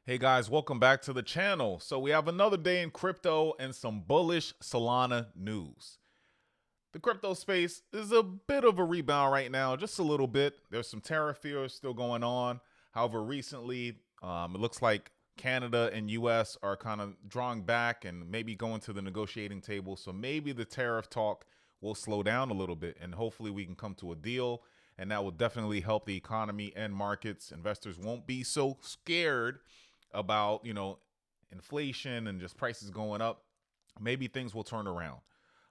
Hey guys, welcome back to the channel. So we have another day in crypto and some bullish Solana news. The crypto space is a bit of a rebound right now, just a little bit. There's some tariff fears still going on. However, recently it looks like Canada and US are kind of drawing back and maybe going to the negotiating table. So maybe the tariff talk will slow down a little bit and hopefully we can come to a deal. And that will definitely help the economy and markets. Investors won't be so scared about, inflation and just prices going up. Maybe things will turn around.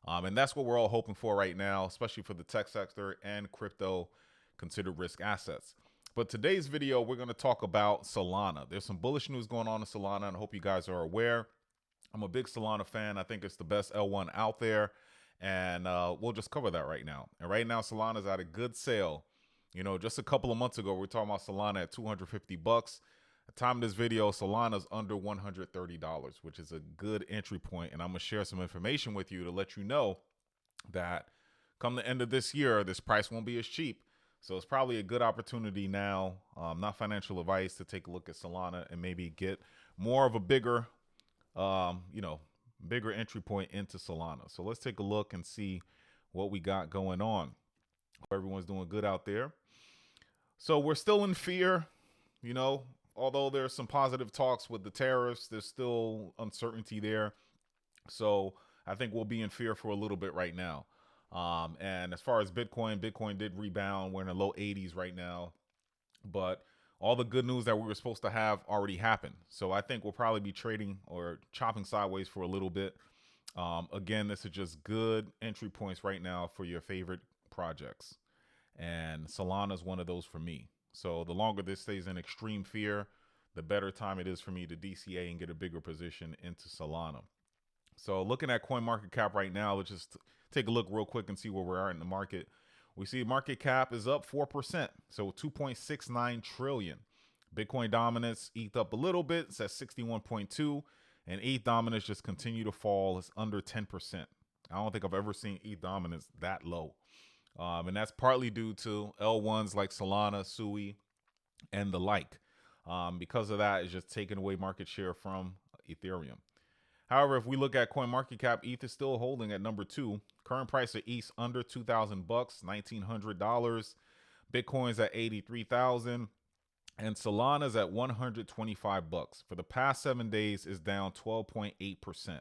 And that's what we're all hoping for right now, especially for the tech sector and crypto considered risk assets. But today's video, we're going to talk about Solana. There's some bullish news going on in Solana, and I hope you guys are aware. I'm a big Solana fan. I think it's the best L1 out there. And we'll just cover that right now. And right now, Solana's at a good sale. Just a couple of months ago, we were talking about Solana at 250 bucks. At the time of this video, Solana's under $130, which is a good entry point. And I'm going to share some information with you to let you know that come the end of this year, this price won't be as cheap. So it's probably a good opportunity now, not financial advice, to take a look at Solana and maybe get more of a bigger, bigger entry point into Solana. So let's take a look and see what we got going on. Hope everyone's doing good out there. So we're still in fear, although there's some positive talks with the tariffs, there's still uncertainty there. So I think we'll be in fear for a little bit right now. And as far as Bitcoin did rebound. We're in the low 80s right now. But all the good news that we were supposed to have already happened. So I think we'll probably be trading or chopping sideways for a little bit. Again, this is just good entry points right now for your favorite projects. And Solana is one of those for me. So the longer this stays in extreme fear, the better time it is for me to DCA and get a bigger position into Solana. So looking at CoinMarketCap right now, let's just take a look real quick and see where we are in the market. We see market cap is up 4%, so 2.69 trillion. Bitcoin dominance eked up a little bit, it's at 61.2, and ETH dominance just continue to fall. It's under 10%. I don't think I've ever seen ETH dominance that low. And that's partly due to L1s like Solana, Sui, and the like. Because of that, it's just taking away market share from Ethereum. However, if we look at CoinMarketCap, ETH is still holding at number 2. Current price of ETH under 2,000 bucks, $1,900. Bitcoin's at 83,000, and Solana's at 125 bucks. For the past 7 days, is down 12.8%,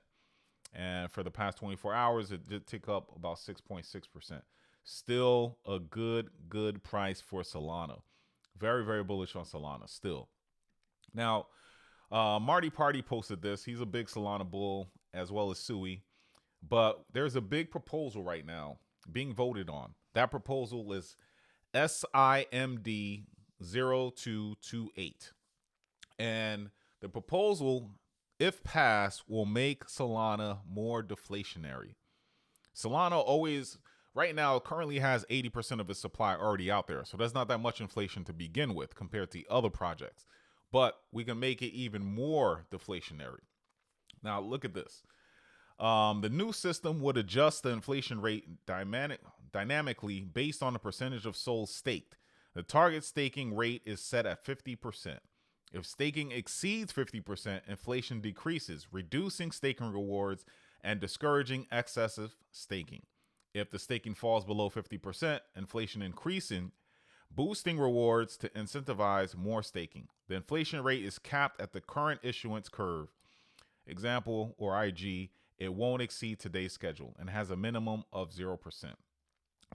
and for the past 24 hours, it did tick up about 6.6%. Still a good price for Solana. Very, very bullish on Solana still. Now, Marty Party posted this. He's a big Solana bull, as well as Sui. But there's a big proposal right now being voted on. That proposal is SIMD 0228. And the proposal, if passed, will make Solana more deflationary. Solana always, right now, currently has 80% of its supply already out there. So there's not that much inflation to begin with compared to other projects. But we can make it even more deflationary. Now, look at this. The new system would adjust the inflation rate dynamically based on the percentage of SOL staked. The target staking rate is set at 50%. If staking exceeds 50%, inflation decreases, reducing staking rewards and discouraging excessive staking. If the staking falls below 50%, inflation increasing, boosting rewards to incentivize more staking. The inflation rate is capped at the current issuance curve. Example, or IG, it won't exceed today's schedule and has a minimum of 0%.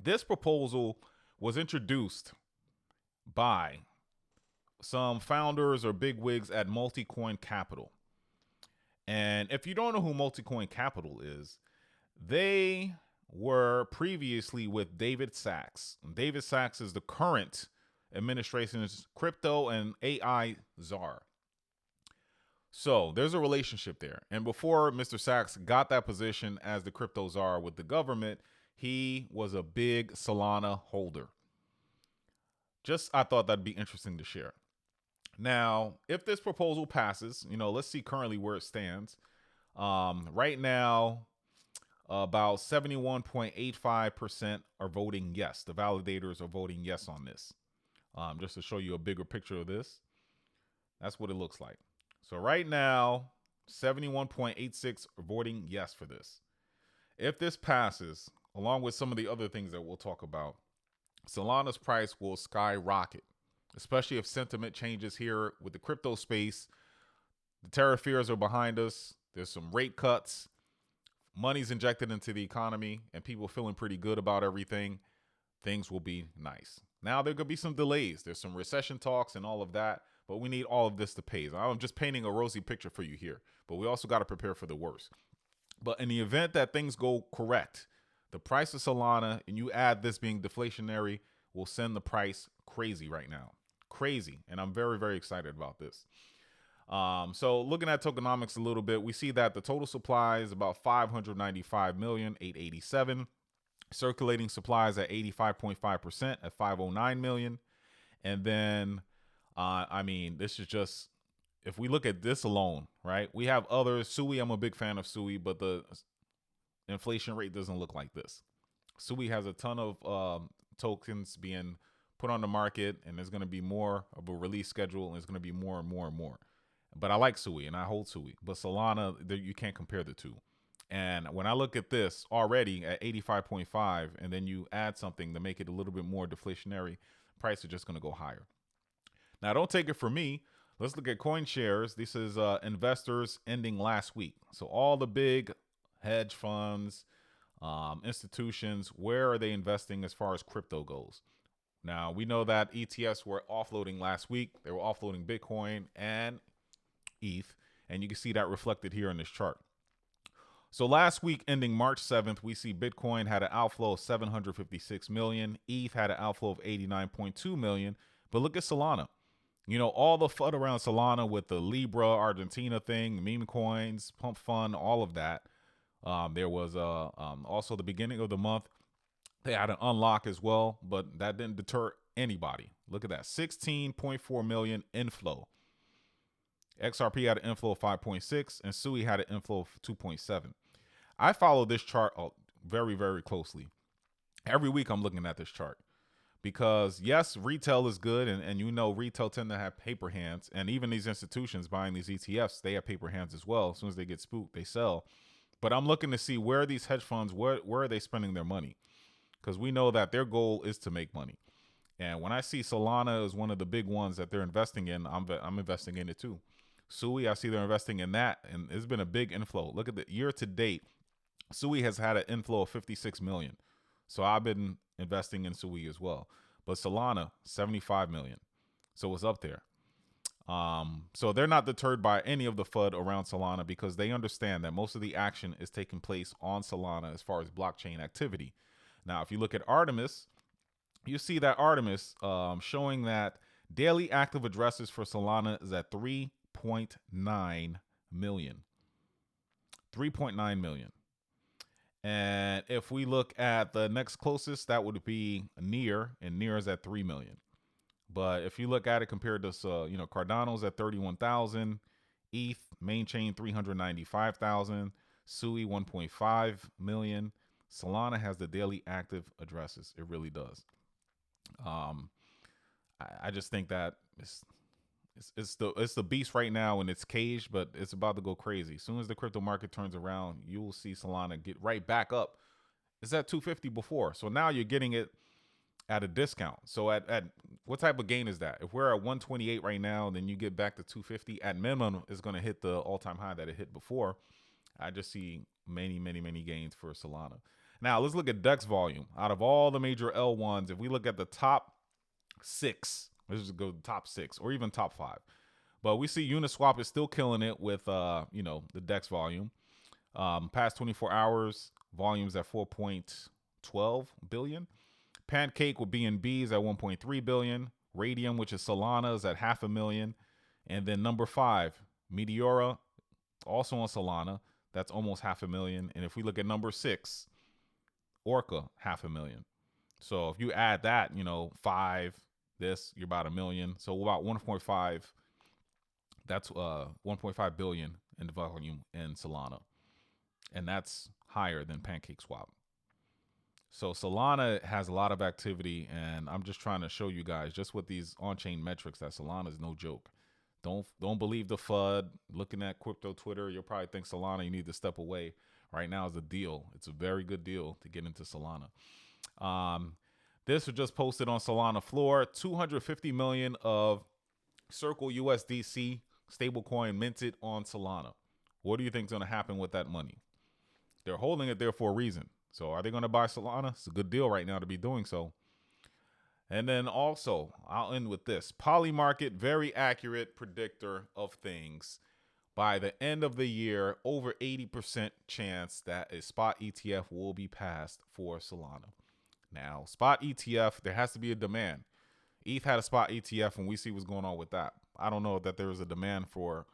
This proposal was introduced by some founders or bigwigs at Multicoin Capital. And if you don't know who Multicoin Capital is, they were previously with David Sachs. David Sachs is the current administration's crypto and AI czar. So there's a relationship there. And before Mr. Sachs got that position as the crypto czar with the government, he was a big Solana holder. I thought that'd be interesting to share. Now, if this proposal passes, let's see currently where it stands. Right now, about 71.85% are voting yes. The validators are voting yes on this. Just to show you a bigger picture of this, that's what it looks like. So right now, 71.86 are voting yes for this. If this passes, along with some of the other things that we'll talk about, Solana's price will skyrocket, especially if sentiment changes here with the crypto space. The terror fears are behind us. There's some rate cuts. Money's injected into the economy and people feeling pretty good about everything. Things will be nice. Now, there could be some delays. There's some recession talks and all of that, but we need all of this to pay. I'm just painting a rosy picture for you here, but we also got to prepare for the worst. But in the event that things go correct, the price of Solana, and you add this being deflationary, will send the price crazy right now. Crazy. And I'm very, very excited about this. So looking at tokenomics a little bit, we see that the total supply is about 595,887. Circulating supplies at 85.5% at 509 million. And then, I mean, this is just, if we look at this alone, right? We have others. Sui, I'm a big fan of Sui, but the inflation rate doesn't look like this. Sui has a ton of tokens being put on the market, and there's going to be more of a release schedule, and it's going to be more and more and more. But I like Sui, and I hold Sui. But Solana, you can't compare the two. And when I look at this already at 85.5, and then you add something to make it a little bit more deflationary, price is just going to go higher. Now, don't take it from me. Let's look at coin shares. This is investors ending last week. So all the big hedge funds, institutions, where are they investing as far as crypto goes? Now, we know that ETFs were offloading last week. They were offloading Bitcoin and ETH, and you can see that reflected here in this chart. So last week, ending March 7th, we see Bitcoin had an outflow of 756 million. ETH had an outflow of 89.2 million. But look at Solana. You know, all the FUD around Solana with the Libra, Argentina thing, meme coins, pump fund, all of that. There was also the beginning of the month, they had an unlock as well, but that didn't deter anybody. Look at that, 16.4 million inflow. XRP had an inflow of 5.6, and Sui had an inflow of 2.7. I follow this chart very, very closely. Every week I'm looking at this chart because, yes, retail is good, and you know retail tend to have paper hands, and even these institutions buying these ETFs, they have paper hands as well. As soon as they get spooked, they sell. But I'm looking to see where these hedge funds, where are they spending their money? Because we know that their goal is to make money. And when I see Solana is one of the big ones that they're investing in, I'm investing in it too. Sui, I see they're investing in that, and it's been a big inflow. Look at the year to date. Sui has had an inflow of 56 million. So I've been investing in Sui as well. But Solana, 75 million. So it's up there. So they're not deterred by any of the FUD around Solana because they understand that most of the action is taking place on Solana as far as blockchain activity. Now, if you look at Artemis, you see that Artemis showing that daily active addresses for Solana is at 3.9 million. 3.9 million. And if we look at the next closest, that would be Near, and Near is at 3 million. But if you look at it compared to, Cardano's at 31,000, ETH, main chain 395,000, Sui 1.5 million. Solana has the daily active addresses. It really does. I just think that it's the beast right now in its cage, but it's about to go crazy. As soon as the crypto market turns around, you will see Solana get right back up. It's at 250 before, so now you're getting it at a discount. So at what type of gain is that? If we're at 128 right now, then you get back to 250. At minimum, it's going to hit the all-time high that it hit before. I just see many, many, many gains for Solana. Now let's look at DEX volume. Out of all the major L1s, if we look at the top 6, let's just go top 6 or even top 5. But we see Uniswap is still killing it with the DEX volume. Past 24 hours, volumes at 4.12 billion. Pancake with BNB is at 1.3 billion. Radium, which is Solana, is at 500,000. And then number 5, Meteora, also on Solana, that's almost 500,000. And if we look at number 6, Orca, 500,000. So if you add that, 5, this, you're about 1 million. So about 1.5, that's 1.5 billion in the volume in Solana. And that's higher than PancakeSwap. So Solana has a lot of activity, and I'm just trying to show you guys just with these on-chain metrics that Solana is no joke. Don't believe the FUD. Looking at crypto Twitter, you'll probably think Solana, you need to step away. Right now is a deal. It's a very good deal to get into Solana. This was just posted on Solana floor. 250 million of Circle USDC stablecoin minted on Solana. What do you think is going to happen with that money? They're holding it there for a reason. So are they going to buy Solana? It's a good deal right now to be doing so. And then also, I'll end with this. Polymarket, very accurate predictor of things. By the end of the year, over 80% chance that a spot ETF will be passed for Solana. Now, spot ETF, there has to be a demand. ETH had a spot ETF, and we see what's going on with that. I don't know that there is a demand for,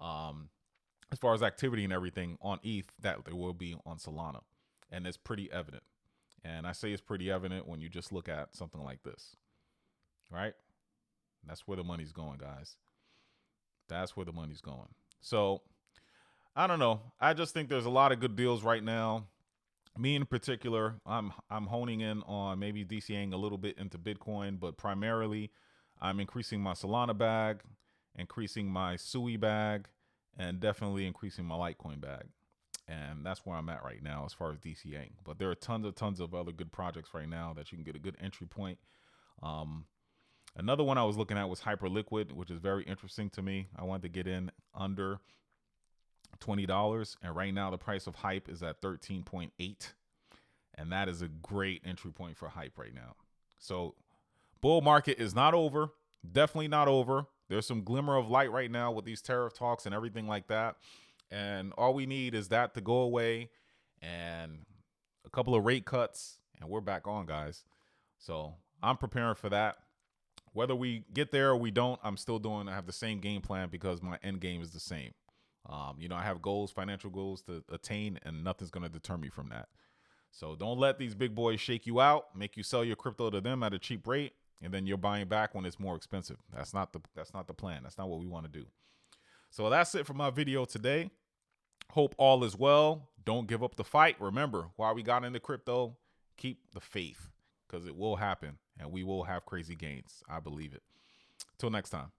as far as activity and everything on ETH, that there will be on Solana. And it's pretty evident. And I say it's pretty evident when you just look at something like this, right? That's where the money's going, guys. That's where the money's going. So I don't know. I just think there's a lot of good deals right now. Me in particular, I'm honing in on maybe DCAing a little bit into Bitcoin, but primarily I'm increasing my Solana bag, increasing my SUI bag, and definitely increasing my Litecoin bag. And that's where I'm at right now as far as DCAing. But there are tons of other good projects right now that you can get a good entry point. Another one I was looking at was Hyperliquid, which is very interesting to me. I wanted to get in under $20, and right now the price of Hype is at 13.8, and that is a great entry point for Hype right now. So bull market is not over. Definitely not over. There's some glimmer of light right now with these tariff talks and everything like that. And all we need is that to go away and a couple of rate cuts, and we're back on, guys. So I'm preparing for that. Whether we get there or we don't, I have the same game plan because my end game is the same. I have goals, financial goals to attain, and nothing's going to deter me from that. So don't let these big boys shake you out, make you sell your crypto to them at a cheap rate, and then you're buying back when it's more expensive. That's not the plan. That's not what we want to do. So that's it for my video today. Hope all is well. Don't give up the fight. Remember, why we got into crypto, keep the faith, because it will happen and we will have crazy gains. I believe it. Till next time.